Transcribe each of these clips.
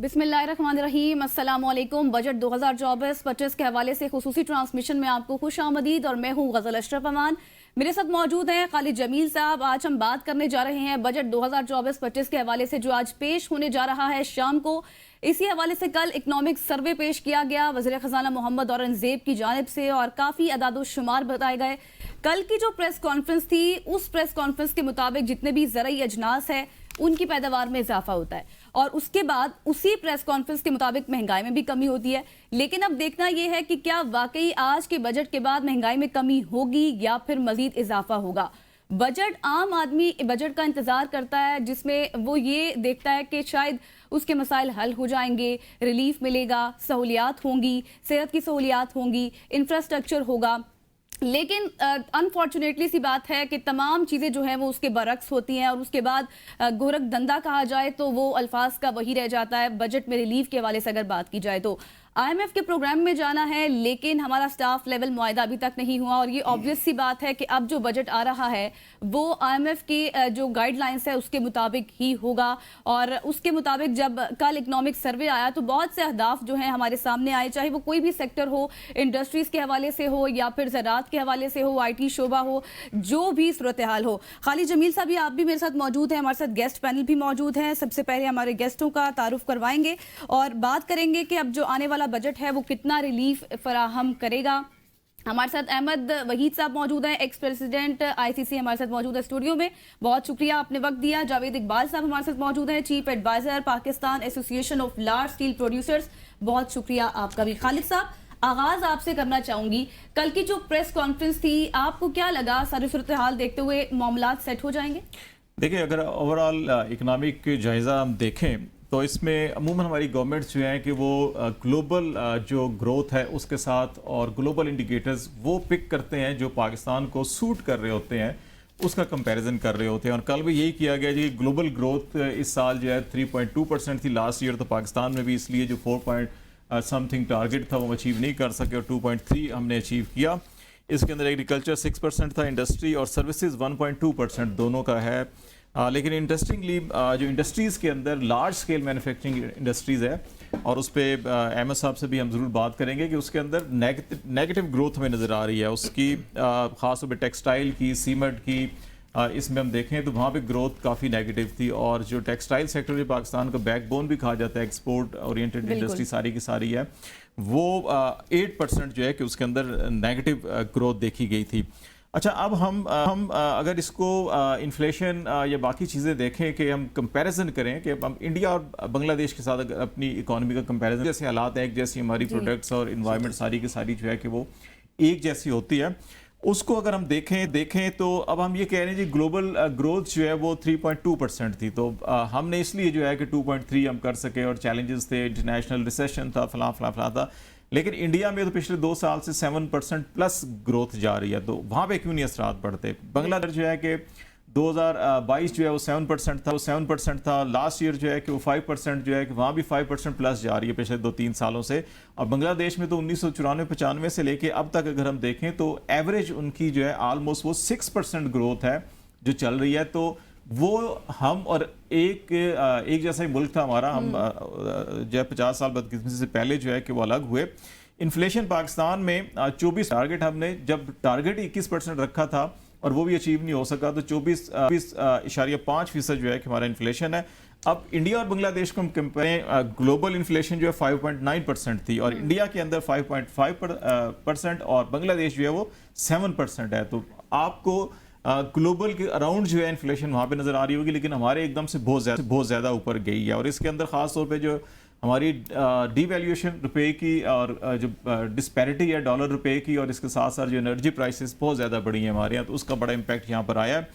बिस्मिल्लाहिर्रहमानिर्रहीम, अस्सलाम वालेकुम। बजट 2024-25 के हवाले से खुसूसी ट्रांसमिशन में आपको खुश आमदीद और मैं हूँ गज़ल अशरफ अमान। मेरे साथ मौजूद हैं खालिद जमील साहब। आज हम बात करने जा रहे हैं बजट 2024-25 के हवाले से जो आज पेश होने जा रहा है शाम को। इसी हवाले से कल इकनॉमिक सर्वे पेश किया गया वज़ीर ख़ज़ाना मोहम्मद औरंगज़ेब की जानिब से और काफ़ी अदाद शुमार बताए गए। कल की जो प्रेस कॉन्फ्रेंस थी, उस प्रेस कॉन्फ्रेंस के मुताबिक जितने भी ज़रई अजनास है उनकी पैदावार में इजाफा होता है और उसके बाद उसी प्रेस कॉन्फ्रेंस के मुताबिक महंगाई में भी कमी होती है। लेकिन अब देखना यह है कि क्या वाकई आज के बजट के बाद महंगाई में कमी होगी या फिर मजीद इजाफा होगा। बजट आम आदमी बजट का इंतजार करता है जिसमें वो ये देखता है कि शायद उसके मसाइल हल हो जाएंगे, रिलीफ मिलेगा, सहूलियात होंगी, सेहत की सहूलियात होंगी, इंफ्रास्ट्रक्चर होगा। लेकिन अनफॉर्चुनेटली सी बात है कि तमाम चीज़ें जो हैं वो उसके बरक्स होती हैं और उसके बाद गोरख धंधा कहा जाए तो वो अल्फाज का वही रह जाता है। बजट में रिलीफ के हवाले से अगर बात की जाए तो IMF के प्रोग्राम में जाना है, लेकिन हमारा स्टाफ लेवल मुआहदा अभी तक नहीं हुआ और ये ऑब्वियस सी बात है कि अब जो बजट आ रहा है वो IMF की जो गाइडलाइंस है उसके मुताबिक ही होगा। और उसके मुताबिक जब कल इकनॉमिक सर्वे आया तो बहुत से अहदाफ जो हैं हमारे सामने आए, चाहे वो कोई भी सेक्टर हो, इंडस्ट्रीज़ के हवाले से हो या फिर ज़राअत के हवाले से हो, IT शोबा हो, जो भी सूरत हाल हो। खालिद जमील साहब आप भी मेरे साथ मौजूद हैं, हमारे साथ गेस्ट पैनल भी मौजूद हैं। सबसे पहले हमारे गेस्टों का तारुफ करवाएंगे और बात करेंगे कि अब जो आने वाला बजट है वो कितना रिलीफ फराहम करेगा। हमारे साथ अहमद वहीद साहब मौजूद हैं, एक्स प्रेसिडेंट ICC हमारे साथ मौजूद है स्टूडियो में, बहुत शुक्रिया आपने वक्त दिया। जावेद इकबाल साहब हमारे साथ मौजूद हैं, chief adviser Pakistan association of large steel producers, बहुत शुक्रिया आपका भी। खालिद साहब, आगाज आपसे करना चाहूंगी, कल की जो प्रेस कॉन्फ्रेंस थी आपको क्या लगा? सारी सूरत हाल देखते हुए मामलात सेट हो जाएंगे? देखिए, अगर ओवरऑल इकनॉमिक जायज़ा हम देखें तो इसमें अमूमन हमारी गवर्नमेंट्स जो हैं कि वो ग्लोबल जो ग्रोथ है उसके साथ और ग्लोबल इंडिकेटर्स वो पिक करते हैं जो पाकिस्तान को सूट कर रहे होते हैं, उसका कंपैरिजन कर रहे होते हैं। और कल भी यही किया गया जी, ग्लोबल ग्रोथ इस साल जो है 3.2% थी लास्ट ईयर, तो पाकिस्तान में भी इसलिए जो 4 समथिंग टारगेट था वो अचीव नहीं कर सके और 2.3 हमने अचीव किया। इसके अंदर एग्रीकल्चर 6% था, इंडस्ट्री और सर्विसेज 1.2% दोनों का है। लेकिन इंटरेस्टिंगली जो इंडस्ट्रीज़ के अंदर लार्ज स्केल मैन्युफैक्चरिंग इंडस्ट्रीज़ है और उस पर अहमद साहब से भी हम ज़रूर बात करेंगे कि उसके अंदर नेगेटिव ग्रोथ हमें नज़र आ रही है उसकी, ख़ास तौर पर टेक्सटाइल की, सीमेंट की, इसमें हम देखें तो वहाँ पे ग्रोथ काफ़ी नेगेटिव थी। और जो टेक्सटाइल सेक्टर जो पाकिस्तान का बैकबोन भी कहा जाता है, एक्सपोर्ट ओरिएंटेड इंडस्ट्री सारी की सारी है, वो 8% जो है कि उसके अंदर नेगेटिव ग्रोथ देखी गई थी। अच्छा, अब हम अगर इसको इन्फ्लेशन या बाकी चीज़ें देखें कि हम कंपैरिजन करें कि हम इंडिया और बांग्लादेश के साथ अगर अपनी इकोनॉमी का कंपैरिजन, जैसे हालात हैं, एक जैसी हमारी प्रोडक्ट्स और इन्वायरमेंट सारी की सारी जो है कि वो एक जैसी होती है, उसको अगर हम देखें तो अब हम ये कह रहे हैं जी ग्लोबल ग्रोथ जो है वो 3.2% थी, तो हमने इसलिए जो है कि 2.3 हम कर सके और चैलेंजेस थे, इंटरनेशनल रिसेशन था, फलां था। लेकिन इंडिया में तो पिछले 2 साल से 7% प्लस ग्रोथ जा रही है, तो वहाँ पे क्यों नहीं असरात पड़ते? बांग्लादेश जो है कि 2022 जो है वो 7% था, लास्ट ईयर जो है कि वो 5% जो है कि वहाँ भी 5% प्लस जा रही है पिछले 2-3 सालों से। और बांग्लादेश में तो 1994-95 से लेके अब तक अगर हम देखें तो एवरेज उनकी जो है ऑलमोस्ट वो 6% ग्रोथ है जो चल रही है। तो वो हम और एक जैसा ही मुल्क था हमारा, हम जो है 50 साल बदकिस्मती से पहले जो है कि वो अलग हुए। इन्फ्लेशन पाकिस्तान में 24 टारगेट, हमने जब टारगेट 21% रखा था और वो भी अचीव नहीं हो सका, तो 24.5% जो है कि हमारा इन्फ्लेशन है। अब इंडिया और बांग्लादेश को हम कंपेयर, ग्लोबल इन्फ्लेशन जो है 5.9% थी और इंडिया के अंदर 5.5% और बांग्लादेश जो है वो 7% है। तो आपको ग्लोबल के अराउंड जो है इन्फ्लेशन वहाँ पे नज़र आ रही होगी, लेकिन हमारे एकदम से बहुत ज़्यादा ऊपर गई है। और इसके अंदर ख़ास तौर पे जो हमारी डीवैल्यूएशन रुपए की और जो डिस्पैरिटी है डॉलर रुपए की, और इसके साथ साथ जो एनर्जी प्राइसेस बहुत ज़्यादा बढ़ी हैं हमारे यहाँ, तो उसका बड़ा इम्पैक्ट यहाँ पर आया है।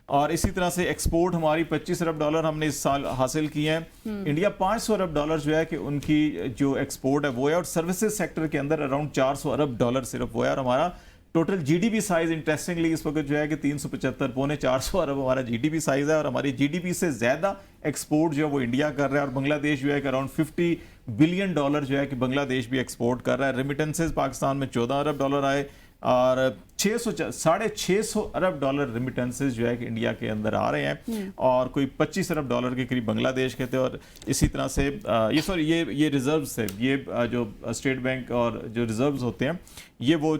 और इसी तरह से एक्सपोर्ट हमारी 25 अरब डॉलर हमने इस साल हासिल किए हैं। इंडिया 500 अरब डॉलर जो है कि उनकी जो एक्सपोर्ट है वो है, और सर्विसेज सेक्टर के अंदर अराउंड 400 अरब डॉलर सिर्फ वो है। और हमारा टोटल GDP साइज इंटरेस्टिंगली इस वक्त जो है कि 375 पौने 400 अरब हमारा GDP साइज है, और हमारी GDP से ज़्यादा एक्सपोर्ट जो है वो इंडिया कर रहा है। और बांग्लादेश जो है कि अराउंड $50 बिलियन जो है कि बांग्लादेश भी एक्सपोर्ट कर रहा है। रेमिटेंसेज पाकिस्तान में 14 अरब डॉलर आए, और 600 अरब डॉलर रेमिटेंसेस जो है कि इंडिया के अंदर आ रहे हैं और कोई 25 अरब डॉलर के करीब बांग्लादेश के थे और इसी तरह से ये रिजर्व्स है, ये जो स्टेट बैंक और जो रिजर्व्स होते हैं ये वो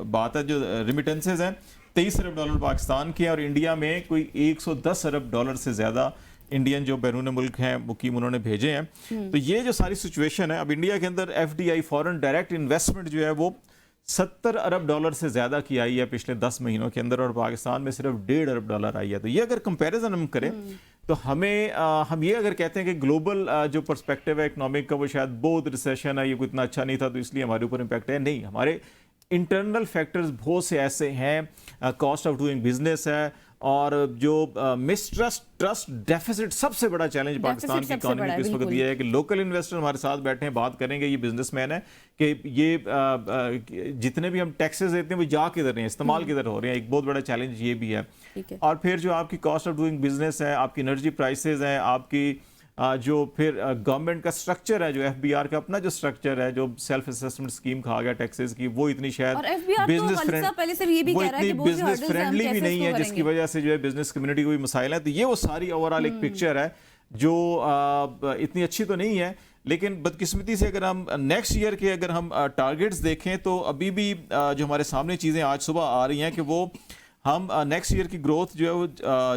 बात है। जो रेमिटेंसेस हैं 23 अरब डॉलर पाकिस्तान के हैं और इंडिया में कोई 110 अरब डॉलर से ज़्यादा इंडियन जो बैरून मुल्क हैं मुकीम उन्होंने भेजे हैं। तो ये जो सारी सिचुएशन है, अब इंडिया के अंदर FDI फॉरेन डायरेक्ट इन्वेस्टमेंट जो है वो 70 अरब डॉलर से ज़्यादा की आई है पिछले 10 महीनों के अंदर और पाकिस्तान में सिर्फ 1.5 अरब डॉलर आई है। तो ये अगर कंपैरिजन हम करें तो हम ये अगर कहते हैं कि ग्लोबल जो पर्सपेक्टिव है इकोनॉमिक का वो शायद बहुत रिसेशन है, ये कोई इतना अच्छा नहीं था तो इसलिए हमारे ऊपर इम्पैक्ट है, नहीं, हमारे इंटरनल फैक्टर्स बहुत से ऐसे हैं, कॉस्ट ऑफ डूइंग बिजनेस है और जो मिसट्रस्ट ट्रस्ट डेफिसिट सबसे बड़ा चैलेंज पाकिस्तान की इकोनॉमी को इस वक्त ये है कि लोकल इन्वेस्टर हमारे साथ बैठे हैं, बात करेंगे, ये बिजनेसमैन है कि ये जितने भी हम टैक्सेस देते हैं वो जा किधर रहे हैं, इस्तेमाल किधर हो रहे हैं, एक बहुत बड़ा चैलेंज ये भी है। और फिर जो आपकी कॉस्ट ऑफ डूइंग बिजनेस है, आपकी एनर्जी प्राइसेस हैं, आपकी जो फिर गवर्नमेंट का स्ट्रक्चर है, जो FBR का अपना जो स्ट्रक्चर है, जो सेल्फ असेसमेंट स्कीम कहा गया टैक्सेस की, वो इतनी शायद बिजनेस फ्रेंडली भी नहीं है, जिसकी वजह से जो है बिजनेस कम्युनिटी को भी मसाइल है। तो ये वो सारी ओवरऑल एक पिक्चर है जो इतनी अच्छी तो नहीं है, लेकिन बदकिस्मती से अगर हम नेक्स्ट ईयर के अगर हम टारगेट्स देखें तो अभी भी जो हमारे सामने चीज़ें आज सुबह आ रही हैं कि वो हम नेक्स्ट ईयर की ग्रोथ जो है वो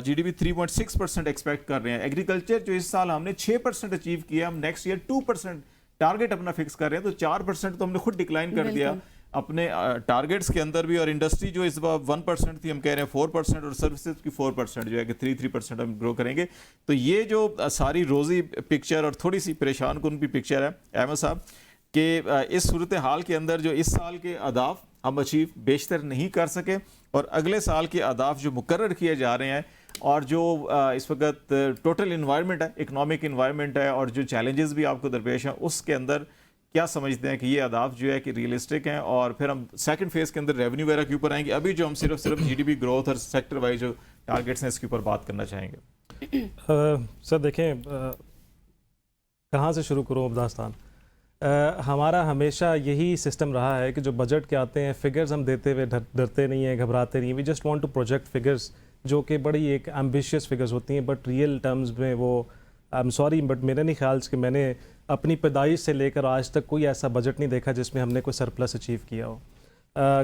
GDP 3.6% एक्सपेक्ट कर रहे हैं। एग्रीकल्चर जो इस साल हमने 6% अचीव किया, हम नेक्स्ट ईयर 2% टारगेट अपना फिक्स कर रहे हैं, तो 4% तो हमने खुद डिक्लाइन कर दिया अपने टारगेट्स के अंदर भी। और इंडस्ट्री जो इस बार 1% थी, हम कह रहे हैं 4% और सर्विसेज की 4% जो है कि 3% हम ग्रो करेंगे। तो ये जो सारी रोज़ी पिक्चर और थोड़ी सी परेशान कुन भी पिक्चर है अहमद साहब कि इस सूरत हाल के अंदर जो इस साल के अहदाफ हम अचीव बेशतर नहीं कर सके और अगले साल के अहदाफ जो मुकर्रर किए जा रहे हैं और जो इस वक्त टोटल इन्वायरमेंट है, इकोनॉमिक इन्वायरमेंट है और जो चैलेंजेस भी आपको दरपेश हैं, उसके अंदर क्या समझते हैं कि ये अहदाफ जो है कि रियलिस्टिक हैं? और फिर हम सेकंड फेज़ के अंदर रेवेन्यू वगैरह के ऊपर आएंगे। अभी जो हम सिर्फ GDP ग्रोथ और सेक्टर वाइज जो टारगेट्स हैं इसके ऊपर बात करना चाहेंगे। सर देखें, कहाँ से शुरू करूँ दास्तान। हमारा हमेशा यही सिस्टम रहा है कि जो बजट के आते हैं फिगर्स हम देते हुए डरते नहीं हैं, घबराते नहीं। We just want to project figures जो कि बड़ी एक एम्बिशियस फिगर्स होती हैं, बट रियल टर्म्स में वो आई एम सॉरी बट मेरे नहीं ख्याल कि मैंने अपनी पैदाइश से लेकर आज तक कोई ऐसा बजट नहीं देखा जिसमें हमने कोई सरप्लस अचीव किया हो।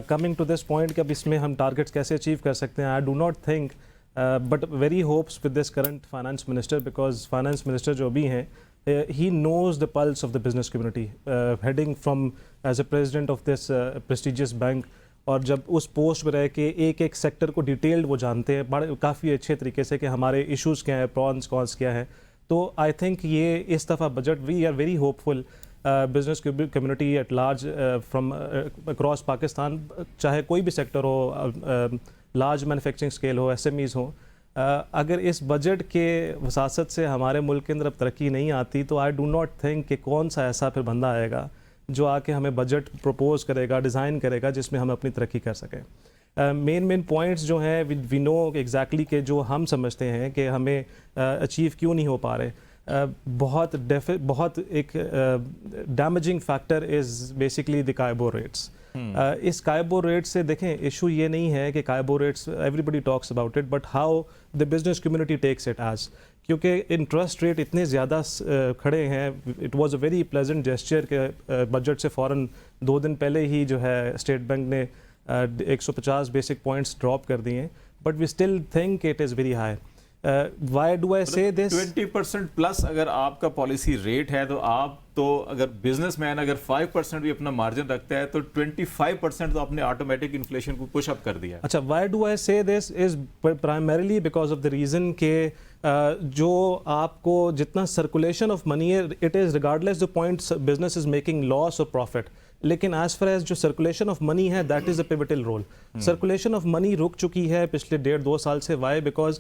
कमिंग टू दिस पॉइंट कि अब इसमें हम टारगेट्स कैसे अचीव कर सकते हैं, I do not think but very hopes with this current finance minister, because finance minister जो भी हैं he knows the pulse of the business community, heading from as a president of this prestigious bank, और जब उस post पर रह के एक एक सेक्टर को डिटेल्ड वो जानते हैं बड़े काफ़ी अच्छे तरीके से कि हमारे इश्यूज़ क्या हैं, प्रॉन्स कॉन्स क्या हैं। तो आई थिंक ये इस दफ़ा budget we are very hopeful business community at large from across Pakistan, चाहे कोई भी सेक्टर हो, लार्ज मैन्युफैक्चरिंग स्केल हो, SMEs हो, अगर इस बजट के वसासत से हमारे मुल्क के अंदर अब तरक्की नहीं आती तो आई डू नॉट थिंक कि कौन सा ऐसा फिर बंदा आएगा जो आके हमें बजट प्रपोज करेगा, डिज़ाइन करेगा जिसमें हम अपनी तरक्की कर सकें। मेन पॉइंट्स जो हैं वी नो एग्जैक्टली कि जो हम समझते हैं कि हमें अचीव क्यों नहीं हो पा रहे। बहुत एक damaging factor is basically the KIBOR rates. इस कायबो रेट से देखें, इशू ये नहीं है कि KIBOR rates everybody talks about it, but how the business community takes it as, क्योंकि इंटरेस्ट रेट इतने ज़्यादा खड़े हैं। It was a very pleasant gesture के बजट से फ़ौरन 2 दिन पहले ही जो है स्टेट बैंक ने 150 बेसिक पॉइंट्स ड्रॉप कर दिए, but we still think it is very high. Why do I say this? 20% plus अगर आपका पॉलिसी रेट है तो आप तो अगर बिजनेसमैन अगर 5% भी अपना मार्जिन रखता है तो 25% तो आपने ऑटोमेटिक इन्फ्लेशन को पुश अप कर दिया। अच्छा, why do I say this is primarily because of the reason के जो आपको जितना सर्कुलेशन ऑफ मनी है, it is regardless the point business is making loss और प्रॉफिट, लेकिन एज फार एज जो सर्कुलेशन ऑफ मनी है that is a pivotal role. Circulation of money रुक चुकी है पिछले 1.5-2 साल से। वाई? बिकॉज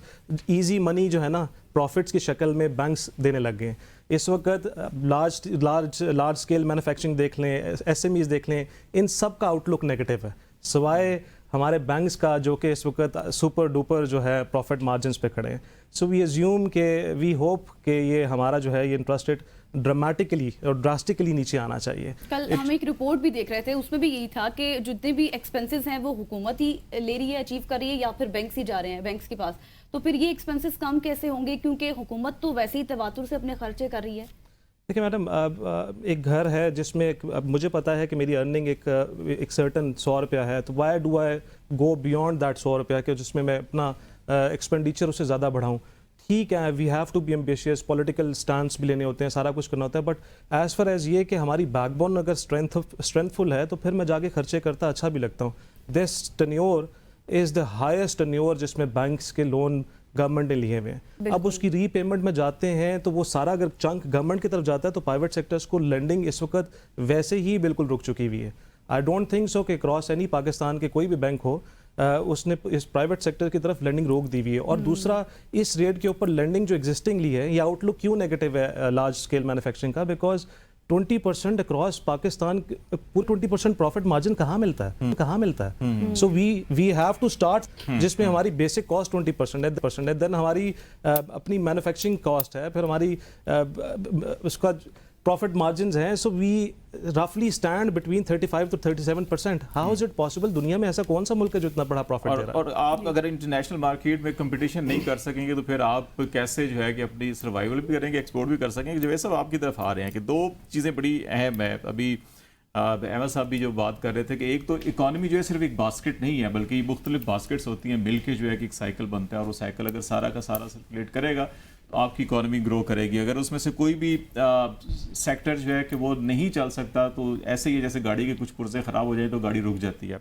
ईजी मनी जो है ना प्रॉफिट्स की शक्ल में बैंक्स देने लग गए। इस वक्त लार्ज स्केल मैन्युफैक्चरिंग देख लें, SMEs देख लें, इन सब का आउटलुक नेगेटिव है। सिवाय ہمارے بینکس کا جو کہ اس وقت سپر ڈوپر جو ہے پروفٹ مارجنز پہ کھڑے ہیں. سو وی ایزیوم کہ وی ہوپ کہ یہ ہمارا جو ہے یہ انٹرسٹ ریٹ ڈرامیٹکلی اور ڈراسٹکلی نیچے آنا چاہیے. کل ہم ایک رپورٹ بھی دیکھ رہے تھے, اس میں بھی یہی تھا کہ جتنے بھی ایکسپنسز ہیں وہ حکومت ہی لے رہی ہے, اچیو کر رہی ہے, یا پھر بینکس ہی جا رہے ہیں بینکس کے پاس. تو پھر یہ ایکسپنسز کم کیسے ہوں گے, کیونکہ حکومت تو ویسے ہی تواتر سے اپنے خرچے کر رہی ہے. دیکھیں میڈم, ایک گھر ہے جس میں مجھے پتا ہے کہ میری ارننگ ایک سرٹن 100 روپیہ ہے, تو why do I go beyond that 100 روپیہ کہ جس میں میں اپنا ایکسپینڈیچر اس سے زیادہ بڑھاؤں. ٹھیک ہے, we have to be ambitious, political stance بھی لینے ہوتے ہیں, سارا کچھ کرنا ہوتا ہے, بٹ ایز فار ایز یہ کہ ہماری بیک بون اگر اسٹرینتھ فل ہے تو پھر میں جا کے خرچے کرتا اچھا بھی لگتا ہوں. This tenure is the highest tenure جس میں بینکس کے لون گورنمنٹ نے لیے ہوئے ہیں. اب اس کی ری پیمنٹ میں جاتے ہیں تو وہ سارا اگر چنک گورنمنٹ کی طرف جاتا ہے تو پرائیویٹ سیکٹرز کو لینڈنگ اس وقت ویسے ہی بالکل رک چکی ہوئی ہے. آئی ڈونٹ تھنک سو کہ اکراس اینی پاکستان کے کوئی بھی بینک ہو اس نے اس پرائیویٹ سیکٹر کی طرف لینڈنگ روک دی ہوئی ہے. اور دوسرا, اس ریٹ کے اوپر لینڈنگ جو ایگزسٹنگلی ہے, یہ آؤٹ لک کیوں نیگیٹو ہے لارج اسکیل مینوفیکچرنگ کا, بیکاز 20% اکراس پاکستان پورے 20% پروفٹ مارجن کہاں ملتا ہے. سو وی ہیو ٹو اسٹارٹ جس میں ہماری بیسک کاسٹ 20% ہے, دین ہماری اپنی مینوفیکچرنگ کاسٹ ہے, پھر ہماری اس کا پروفٹ مارجنز ہیں. سو وی رفلی stand between 35 to 37%. How is it possible? دنیا میں ایسا کون سا ملک ہے جو اتنا بڑا پروفٹ دے رہا ہے؟ اور آپ اگر انٹرنیشنل مارکیٹ میں کمپٹیشن نہیں کر سکیں گے تو پھر آپ کیسے جو ہے کہ اپنی سروائیول بھی کریں گے, ایکسپورٹ بھی کر سکیں گے, جو یہ سب آپ کی طرف آ رہے ہیں کہ دو چیزیں بڑی اہم ہے. ابھی احمد صاحب بھی جو بات کر رہے تھے کہ ایک تو اکانومی جو ہے صرف ایک باسکٹ نہیں ہے, بلکہ مختلف باسکٹس ہوتی ہیں, مل کے جو ہے کہ ایک سائیکل بنتا ہے, اور وہ سائیکل اگر سارا کا سارا سرکولیٹ کرے گا تو آپ کی اکانومی گرو کرے گی. اگر اس میں سے کوئی بھی سیکٹر جو ہے کہ وہ نہیں چل سکتا تو ایسے ہی جیسے گاڑی کے کچھ پرزے خراب ہو جائیں تو گاڑی رک جاتی ہے.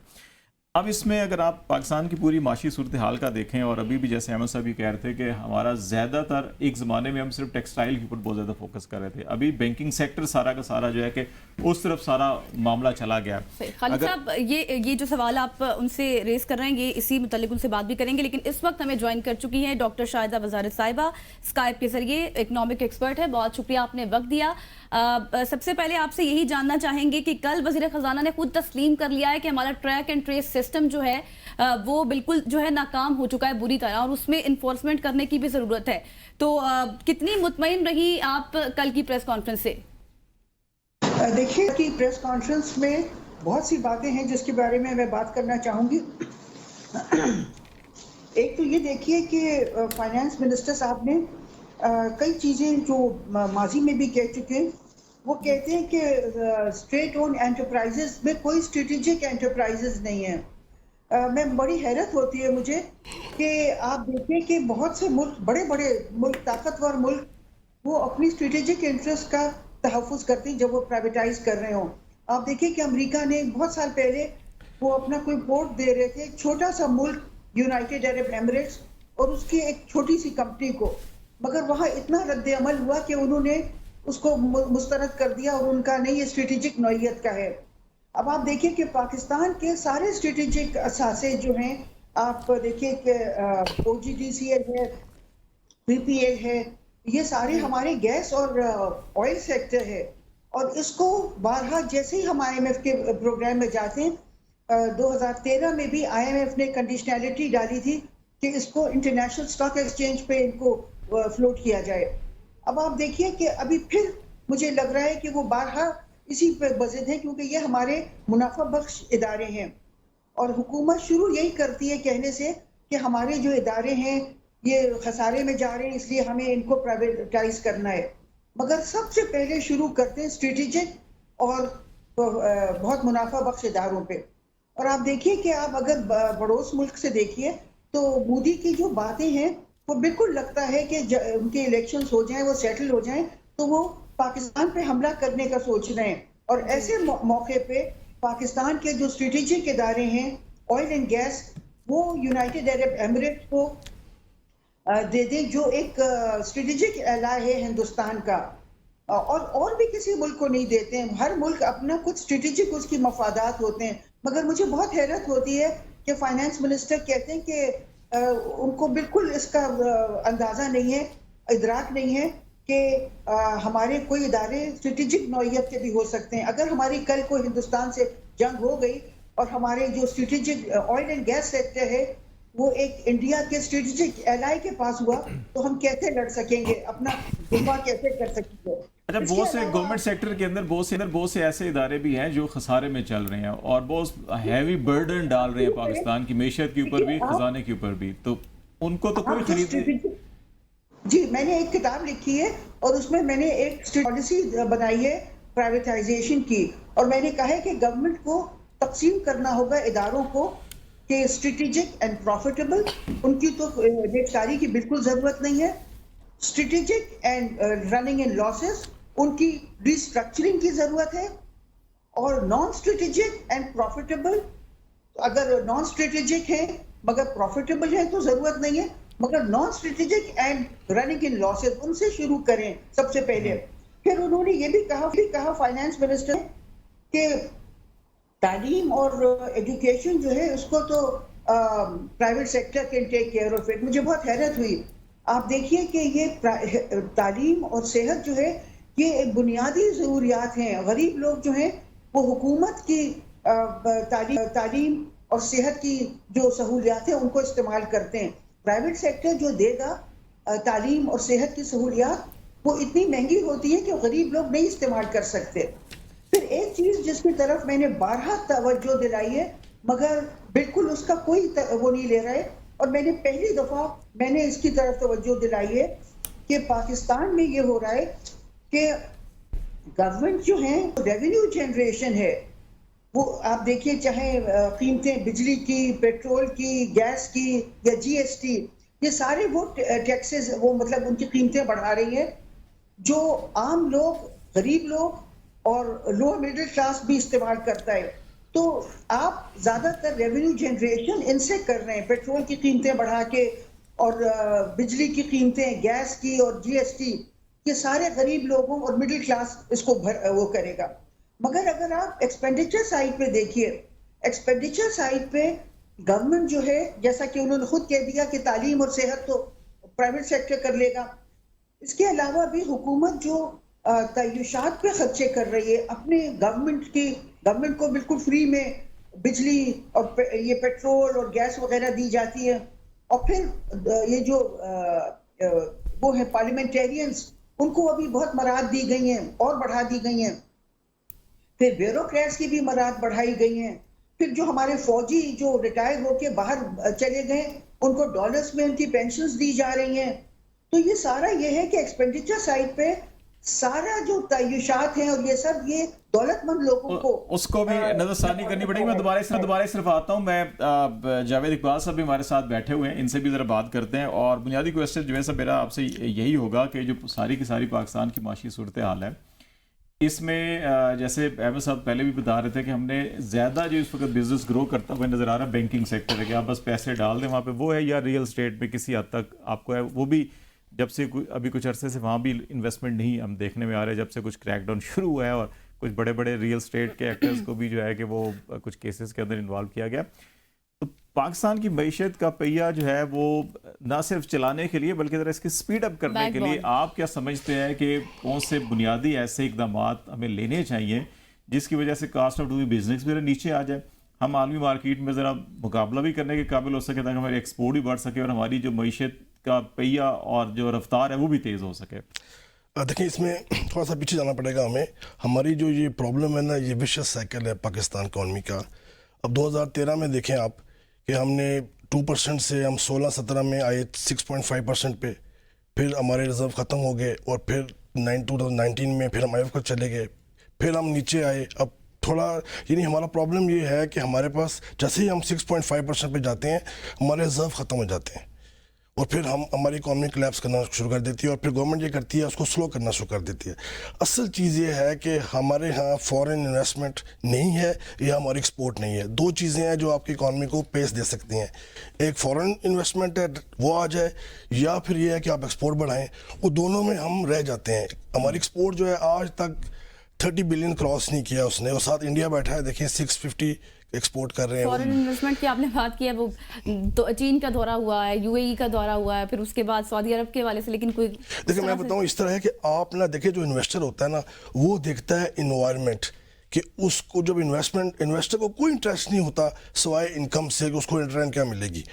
اب اس میں اگر آپ پاکستان کی پوری معاشی صورتحال کا دیکھیں, اور ابھی بھی جیسے احمد صاحب یہ کہہ رہے تھے کہ ہمارا زیادہ تر ایک زمانے میں ہم صرف ٹیکسٹائل کے اوپر بہت زیادہ فوکس کر رہے تھے, ابھی بینکنگ سیکٹر سارا کا سارا جو ہے کہ اس طرف سارا معاملہ چلا گیا. خالد صاحب, یہ جو سوال آپ ان سے ریز کر رہے ہیں یہ اسی متعلق ان سے بات بھی کریں گے, لیکن اس وقت ہمیں جوائن کر چکی ہیں ڈاکٹر شاہدہ وزارت صاحبہ اسکائپ کے ذریعے, اکنامک ایکسپرٹ ہے. بہت شکریہ آپ نے وقت دیا. سب سے پہلے آپ سے یہی جاننا چاہیں گے کہ کل وزیر خزانہ نے خود تسلیم کر لیا ہے کہ ہمارا ٹریک اینڈ ٹریس سسٹم جو ہے وہ بالکل جو ہے ناکام ہو چکا ہے بری طرح, اور اس میں انفورسمنٹ کرنے کی بھی ضرورت ہے. تو کتنی مطمئن رہی آپ کل کی پریس کانفرنس سے؟ دیکھیے کہ پریس کانفرنس میں بہت سی باتیں ہیں جس کے بارے میں بات کرنا چاہوں گی. ایک تو یہ دیکھیے کہ فائنانس منسٹر صاحب نے کئی چیزیں جو ماضی میں بھی کہہ چکے ہیں, وہ کہتے ہیں کہ اسٹیٹ اون انٹرپرائزز میں کوئی اسٹریٹجک انٹرپرائزز نہیں ہیں. میں بڑی حیرت ہوتی ہے مجھے کہ آپ دیکھیں کہ بہت سے ملک, بڑے بڑے ملک, طاقتور ملک, وہ اپنی اسٹریٹجک انٹرسٹ کا تحفظ کرتے ہیں جب وہ پرائیویٹائز کر رہے ہوں. آپ دیکھیں کہ امریکہ نے بہت سال پہلے وہ اپنا کوئی پورٹ دے رہے تھے ایک چھوٹا سا ملک یونائٹیڈ عرب ایمریٹس اور اس کی ایک چھوٹی سی کمپنی کو, مگر وہاں اتنا رد عمل ہوا کہ انہوں نے اس کو مسترد کر دیا, اور ان کا نہیں, یہ اسٹریٹجک نوعیت کا ہے. اب آپ دیکھیں کہ پاکستان کے سارے اسٹریٹجک اثاثے جو ہیں, آپ دیکھیں کہ OGDCL ہے, PPL ہے, یہ سارے ہمارے گیس اور آئل سیکٹر ہے. اور اس کو بارہا جیسے ہی ہم IMF کے پروگرام میں جاتے ہیں, 2013 میں بھی IMF نے کنڈیشنلٹی ڈالی تھی کہ اس کو انٹرنیشنل اسٹاک ایکسچینج پہ ان کو فلوٹ کیا جائے. اب آپ دیکھیے کہ ابھی پھر مجھے لگ رہا ہے کہ وہ بارہا اسی پہ بزد ہیں, کیونکہ یہ ہمارے منافع بخش ادارے ہیں, اور حکومت شروع یہی کرتی ہے کہنے سے کہ ہمارے جو ادارے ہیں یہ خسارے میں جا رہے ہیں, اس لیے ہمیں ان کو پرائیویٹائز کرنا ہے. مگر سب سے پہلے شروع کرتے ہیں اسٹریٹجک اور بہت منافع بخش اداروں پہ. اور آپ دیکھیے کہ آپ اگر پڑوس ملک سے دیکھیے تو مودی کی جو باتیں ہیں وہ بالکل لگتا ہے کہ ان کے الیکشنز ہو جائیں, وہ سیٹل ہو جائیں تو وہ پاکستان پہ حملہ کرنے کا سوچ رہے ہیں. اور ایسے موقع پہ پاکستان کے جو اسٹریٹجک ادارے ہیں آئل اینڈ گیس, وہ یونائٹیڈ عرب ایمریٹ کو دے دیں, جو ایک اسٹریٹجک ایلائی ہے ہندوستان کا, اور بھی کسی ملک کو نہیں دیتے ہیں. ہر ملک اپنا کچھ اسٹریٹجک اس کی مفادات ہوتے ہیں. مگر مجھے بہت حیرت ہوتی ہے کہ فائنانس منسٹر کہتے ہیں کہ ان کو بالکل اس کا اندازہ نہیں ہے, ادراک نہیں ہے کہ ہمارے کوئی ادارے اسٹریٹجک نوعیت کے بھی ہو سکتے ہیں. اگر ہماری کل کو ہندوستان سے جنگ ہو گئی اور ہمارے جو strategic oil and gas sector ہے وہ ایک انڈیا کے اسٹریٹجک ایلائی کے پاس ہوا تو ہم کیسے لڑ سکیں گے, اپنا دفاع کیسے کر سکیں گے. اچھا, بہت سے گورنمنٹ سیکٹر کے اندر بہت سے ایسے ادارے بھی ہیں جو خسارے میں چل رہے ہیں اور بہت ہیوی برڈن ڈال رہے ہیں پاکستان کی معیشت کے اوپر بھی, خزانے کے اوپر بھی, تو ان کو تو کوئی خرید. جی, میں نے ایک کتاب لکھی ہے اور اس میں میں نے ایک پالیسی بنائی ہے پرائیویٹائزیشن کی, اور میں نے کہا ہے کہ گورنمنٹ کو تقسیم کرنا ہوگا اداروں کو کہ اسٹریٹجک اینڈ پروفیٹیبل, ان کی تو گرفتاری کی بالکل ضرورت نہیں ہے, strategic and running in losses ان کی ریسٹرکچرنگ کی ضرورت ہے, اور نان اسٹریٹجک اینڈ پروفیٹیبل اگر نان اسٹریٹجک ہے مگر پروفیٹیبل ہے تو ضرورت نہیں ہے, مگر non strategic and running in losses ان سے شروع کریں سب سے پہلے. پھر انہوں نے یہ بھی کہا فائنانس منسٹر کہ تعلیم اور ایجوکیشن جو ہے اس کو تو private sector can take care of it. مجھے بہت حیرت ہوئی, آپ دیکھیے کہ یہ تعلیم اور صحت جو ہے یہ ایک بنیادی ضروریات ہیں. غریب لوگ جو ہیں وہ حکومت کی تعلیم اور صحت کی جو سہولیات ہیں ان کو استعمال کرتے ہیں. پرائیویٹ سیکٹر جو دے گا تعلیم اور صحت کی سہولیات وہ اتنی مہنگی ہوتی ہے کہ غریب لوگ نہیں استعمال کر سکتے. پھر ایک چیز جس کی طرف میں نے بارہا توجہ دلائی ہے مگر بالکل اس کا کوئی وہ نہیں لے رہے, اور میں نے پہلی دفعہ میں نے اس کی طرف توجہ دلائی ہے کہ پاکستان میں یہ ہو رہا ہے کہ گورنمنٹ جو ہیں ریونیو جنریشن ہے وہ آپ دیکھیے چاہے قیمتیں بجلی کی, پیٹرول کی, گیس کی یا جی ایس ٹی, یہ سارے وہ ٹیکسز وہ مطلب ان کی قیمتیں بڑھا رہی ہیں جو عام لوگ, غریب لوگ اور لوور مڈل کلاس بھی استعمال کرتا ہے. تو آپ زیادہ تر ریونیو جنریشن ان سے کر رہے ہیں, پیٹرول کی قیمتیں بڑھا کے اور بجلی کی قیمتیں, گیس کی اور جی ایس ٹی, یہ سارے غریب لوگوں اور مڈل کلاس اس کو وہ کرے گا. مگر اگر آپ ایکسپینڈیچر سائڈ پہ دیکھیے, ایکسپینڈیچر سائڈ پہ گورنمنٹ جو ہے جیسا کہ انہوں نے خود کہہ دیا کہ تعلیم اور صحت تو پرائیویٹ سیکٹر کر لے گا, اس کے علاوہ بھی حکومت جو تعیشات پہ خرچے کر رہی ہے اپنے گورنمنٹ کو بالکل فری میں بجلی اور یہ پیٹرول اور گیس وغیرہ دی جاتی ہے, اور پھر یہ جو وہ ہے پارلیمنٹیرینز ان کو ابھی بہت مراحت دی گئی ہیں اور بڑھا دی گئی ہیں, پھر بیوروکریٹس کی بھی مراحت بڑھائی گئی ہیں, پھر جو ہمارے فوجی جو ریٹائر ہو کے باہر چلے گئے ان کو ڈالرز میں ان کی پینشنز دی جا رہی ہیں. تو یہ سارا یہ ہے کہ ایکسپینڈیچر سائڈ پہ سارا جو تعیشات ہیں اور یہ سب یہ دولت مند لوگوں کو اس کو بھی نظر ثانی کرنی پڑے گی. میں دوبارہ صرف آتا ہوں, میں جاوید اقبال صاحب بھی ہمارے ساتھ بیٹھے ہوئے ہیں, ان سے بھی ذرا بات کرتے ہیں. اور بنیادی کویسچن جو ہے سب میرا آپ سے یہی ہوگا کہ جو ساری کی ساری پاکستان کی معاشی صورتحال ہے اس میں جیسے احمد صاحب پہلے بھی بتا رہے تھے کہ ہم نے زیادہ جو اس وقت بزنس گرو کرتا ہوا نظر آ رہا ہے بینکنگ سیکٹر ہے کہ آپ بس پیسے ڈال دیں وہاں پہ وہ ہے, یا ریئل اسٹیٹ میں کسی حد تک آپ کو ہے, وہ بھی جب سے ابھی کچھ عرصے سے وہاں بھی انویسٹمنٹ نہیں ہم دیکھنے میں آ رہے ہیں جب سے کچھ کریک ڈاؤن شروع ہوا ہے, اور کچھ بڑے بڑے ریئل اسٹیٹ کے ایکٹرز کو بھی جو ہے کہ وہ کچھ کیسز کے اندر انوالو کیا گیا. تو پاکستان کی معیشت کا پہیہ جو ہے وہ نہ صرف چلانے کے لیے بلکہ ذرا اس کی سپیڈ اپ کرنے کے لیے آپ کیا سمجھتے ہیں کہ کون سے بنیادی ایسے اقدامات ہمیں لینے چاہیے جس کی وجہ سے کاسٹ آف ڈوئنگ بزنس بھی نیچے آ جائے, ہم عالمی مارکیٹ میں ذرا مقابلہ بھی کرنے کے قابل ہو سکے تاکہ ہماری ایکسپورٹ بھی بڑھ سکے اور ہماری جو معیشت کا پہیہ اور جو رفتار ہے وہ بھی تیز ہو سکے. دیکھیں اس میں تھوڑا سا پیچھے جانا پڑے گا ہمیں. ہماری جو یہ پرابلم ہے نا, یہ ویشیس سائیکل ہے پاکستان اکانومی کا. اب 2013 میں دیکھیں آپ کہ ہم نے 2% سے ہم 16-17 میں آئے 6.5% پہ, پھر ہمارے ریزرو ختم ہو گئے, اور پھر 2019 میں پھر ہم IMF کو چلے گئے, پھر ہم نیچے آئے. اب تھوڑا یعنی ہمارا پرابلم یہ ہے کہ ہمارے پاس جیسے ہی ہم 6.5% پہ جاتے ہیں ہمارے ریزرو ختم ہو جاتے ہیں, اور پھر ہماری اکانومی کلیپس کرنا شروع کر دیتی ہے, اور پھر گورنمنٹ یہ کرتی ہے اس کو سلو کرنا شروع کر دیتی ہے. اصل چیز یہ ہے کہ ہمارے ہاں فورن انویسٹمنٹ نہیں ہے یا ہماری ایکسپورٹ نہیں ہے. دو چیزیں ہیں جو آپ کی اکانومی کو پیس دے سکتی ہیں, ایک فورن انویسٹمنٹ ہے وہ آ جائے, یا پھر یہ ہے کہ آپ ایکسپورٹ بڑھائیں. وہ دونوں میں ہم رہ جاتے ہیں. ہماری ایکسپورٹ جو ہے آج تک 30 بلین کراس نہیں کیا اس نے, اور ساتھ انڈیا بیٹھا ہے دیکھیں 650 ایکسپورٹ کر رہے ہیں. فورن انویسٹمنٹ کی آپ نے بات کی ہے, وہ چین کا دورہ ہوا ہے, UAE کا دورہ ہوا ہے, پھر اس کے بعد سعودی عرب کے حوالے سے, لیکن کوئی دیکھیں میں بتاؤں اس طرح ہے کہ آپ نہ دیکھیں جو انویسٹر ہوتا ہے نا وہ دیکھتا ہے انوائرمنٹ कि उसको जब इन्वेस्टर को कोई इंटरेस्ट नहीं होता सिवाय इनकम से कि उसको रिटर्न क्या मिलेगी।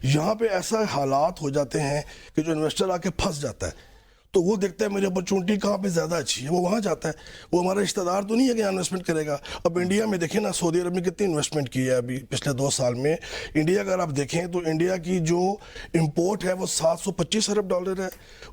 यहाँ पे ऐसा हालात हो जाते हैं कि जो इन्वेस्टर आके फंस जाता है, तो वो देखता है मेरी अपॉर्चुनिटी कहाँ पे ज़्यादा अच्छी है, वो वहाँ जाता है। वो हमारा रिश्तेदार तो नहीं है कि यहाँ इन्वेस्टमेंट करेगा। अब इंडिया में देखें ना, सऊदी अरब में कितनी इन्वेस्टमेंट की है अभी पिछले 2 साल में। इंडिया अगर आप देखें तो इंडिया की जो इंपोर्ट है वो $725 अरब है,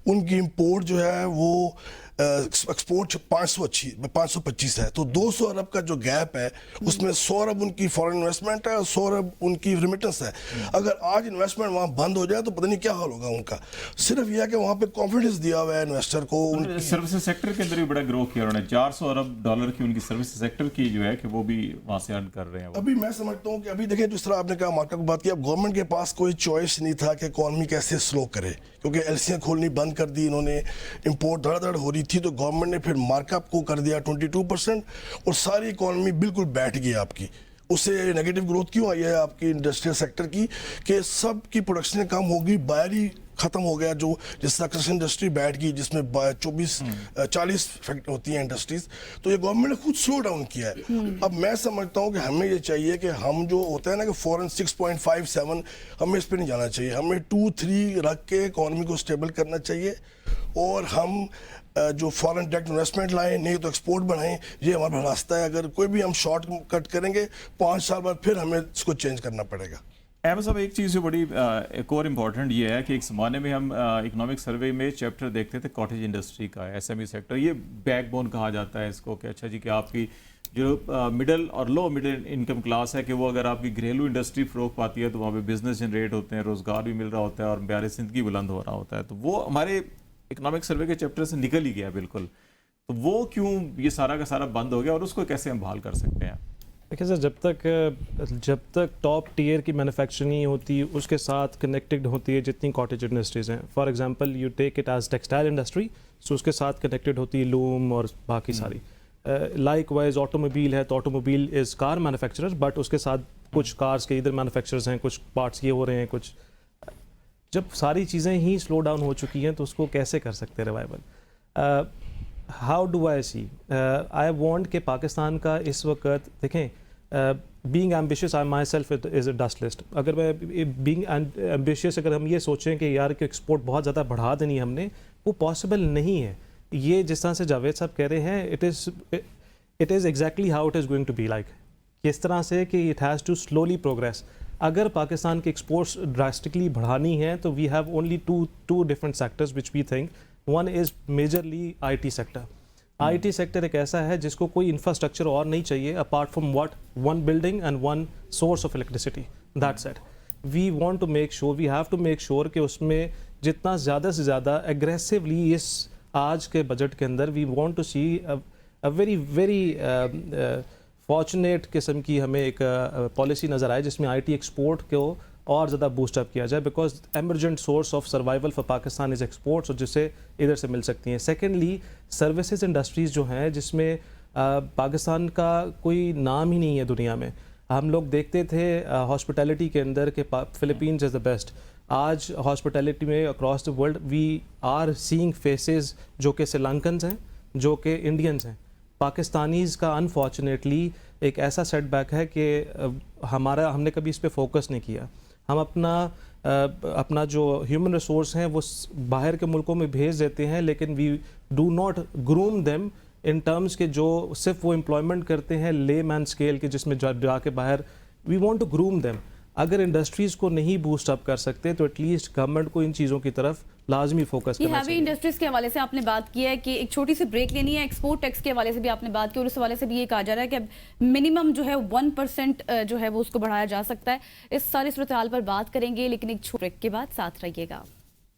उनकी इंपोर्ट जो है वो एक्सपोर्ट 525 है। तो 200 अरब का जो गैप है उसमें 100 अरब उनकी फॉरेन इन्वेस्टमेंट है और 100 अरब उनकी रिमिटेंस है। अगर आज इन्वेस्टमेंट वहाँ बंद हो जाए तो पता नहीं क्या हाल होगा उनका। सिर्फ यह कि वहाँ पे कॉन्फिडेंस दिया हुआ है इन्वेस्टर को। सर्विसेज सेक्टर के अंदर भी बड़ा ग्रो किया उन्होंने, $400 अरब की उनकी सर्विसेज सेक्टर की जो है कि वो भी वहाँ से अर्न कर रहे हैं। अभी मैं समझता हूँ कि अभी देखें जिस तरह आपने कहा मार्केट की बात की, अब गवर्नमेंट के पास कोई चॉइस नहीं था कि इकॉनमी कैसे स्लो करे, क्योंकि एलसीआं खोलनी बंद कर दी इन्होंने, इंपोर्ट धड़ हो रही थी, तो गवर्नमेंट ने फिर मार्कअप को कर दिया 22% और सारी इकॉनमी बिल्कुल बैठ गई आपकी। उससे नेगेटिव ग्रोथ क्यों आई है आपकी इंडस्ट्रियल सेक्टर की, कि सब की प्रोडक्शन कम होगी, बायर ही खत्म हो गया। जो जिस तरह कृषि इंडस्ट्री बैठ गई जिसमें 40 फैक्ट्री होती हैं इंडस्ट्रीज, तो ये गवर्नमेंट ने खुद स्लो डाउन किया है। अब मैं समझता हूँ कि हमें ये चाहिए कि हम जो होता है ना कि फॉरेन 6.57, हमें इस पर नहीं जाना चाहिए, हमें 2-3 रख के इकॉनमी को स्टेबल करना चाहिए और हम जो फॉरेन डायरेक्ट इन्वेस्टमेंट लाएं, नहीं तो एक्सपोर्ट बढ़ाएं। ये हमारा रास्ता है। अगर कोई भी हम शॉर्ट कट करेंगे 5 साल बाद फिर हमें इसको चेंज करना पड़ेगा। अहमद साहब, एक चीज़ जो बड़ी एक और इम्पॉर्टेंट ये है कि एक ज़माने में हम इकोनॉमिक सर्वे में चैप्टर देखते थे कॉटेज इंडस्ट्री का, एसएमई सेक्टर, ये बैकबोन कहा जाता है इसको कि अच्छा जी कि आपकी जो मिडिल और लो मिडिल इनकम क्लास है कि वो अगर आपकी घरेलू इंडस्ट्री फ़रोग पाती है तो वहाँ पे बिजनेस जनरेट होते हैं, रोज़गार भी मिल रहा होता है और म्यार ज़िंदगी बुलंद हो रहा होता है। तो वो हमारे इकोनॉमिक सर्वे के चैप्टर से निकल ही गया बिल्कुल। तो वो क्यों ये सारा का सारा बंद हो गया और उसको कैसे हम बहाल कर सकते हैं? देखिए सर, जब तक टॉप टियर की मैन्युफैक्चरिंग नहीं होती, उसके साथ कनेक्टेड होती है जितनी कॉटेज इंडस्ट्रीज़ हैं। For example you take it as textile industry, so उसके साथ कनेक्टेड होती है लूम और बाकी सारी। लाइक वाइज ऑटोमोबाइल है तो automobile is car manufacturer, but उसके साथ कुछ कार्स के इधर मैन्युफैक्चरर्स हैं, कुछ पार्ट्स ये हो रहे हैं कुछ। जब सारी चीज़ें ही स्लो डाउन हो चुकी हैं तो उसको कैसे कर सकते हैं revival? How do I see I want कि पाकिस्तान का इस वक्त देखें, being ambitious I myself is a dust list. अगर मैं बीइंग एम्बिशियस अगर हम ये सोचें कि यार कि एक्सपोर्ट बहुत ज़्यादा बढ़ा देनी हमने, वो पॉसिबल नहीं है। ये जिस तरह से जावेद साहब कह रहे हैं, it is exactly how it is going to be like, किस तरह से कि it has to slowly progress. अगर पाकिस्तान के एक्सपोर्ट्स ड्रास्टिकली बढ़ानी है तो we have only two different sectors which we think. One is majorly IT sector. IT sector एक ऐसा है जिसको कोई इंफ्रास्ट्रक्चर और नहीं चाहिए apart from what, one building and one source of electricity, that's it. We want to make sure, we have to make sure कि उसमें जितना ज़्यादा से ज़्यादा एग्रेसिवली इस आज के बजट के अंदर we want to see a very fortunate किस्म की हमें एक पॉलिसी नज़र आए जिसमें IT एक्सपोर्ट को और ज़्यादा बूस्टअप किया जाए, because emergent source of survival for Pakistan is exports, और जिससे इधर से मिल सकती हैं। सेकेंडली सर्विसेज इंडस्ट्रीज़ जो हैं जिसमें पाकिस्तान का कोई नाम ही नहीं है दुनिया में। हम लोग देखते थे हॉस्पिटैलिटी के अंदर कि फिलीपींस इज़ द बेस्ट। आज हॉस्पिटैलिटी में across the world we are seeing faces जो कि श्रीलंकन्स हैं, जो कि इंडियंस हैं। पाकिस्तानीज़ का अनफॉर्चुनेटली एक ऐसा सेटबैक है कि हमने कभी इस पे फोकस नहीं किया। हम अपना जो ह्यूमन रिसोर्स हैं वो बाहर के मुल्कों में भेज देते हैं, लेकिन we do not groom them in terms के जो सिर्फ वो एम्प्लॉयमेंट करते हैं ले मैन स्केल के, जिसमें जाके बाहर we want to groom them. अगर इंडस्ट्रीज़ को नहीं बूस्ट अप कर सकते तो एटलीस्ट गवर्नमेंट को इन चीज़ों की तरफ लाजमी फोकस करना चाहिए। इंडस्ट्रीज के हवाले से आपने बात की है कि एक छोटी सी ब्रेक लेनी है, एक्सपोर्ट टैक्स के हवाले से भी आपने बात की और उस हवाले से भी ये कहा जा रहा है कि मिनिमम जो है 1% जो है वो उसको बढ़ाया जा सकता है। इस सारी सूरत हाल पर बात करेंगे, लेकिन एक छोटे ब्रेक के बाद साथ रहिएगा।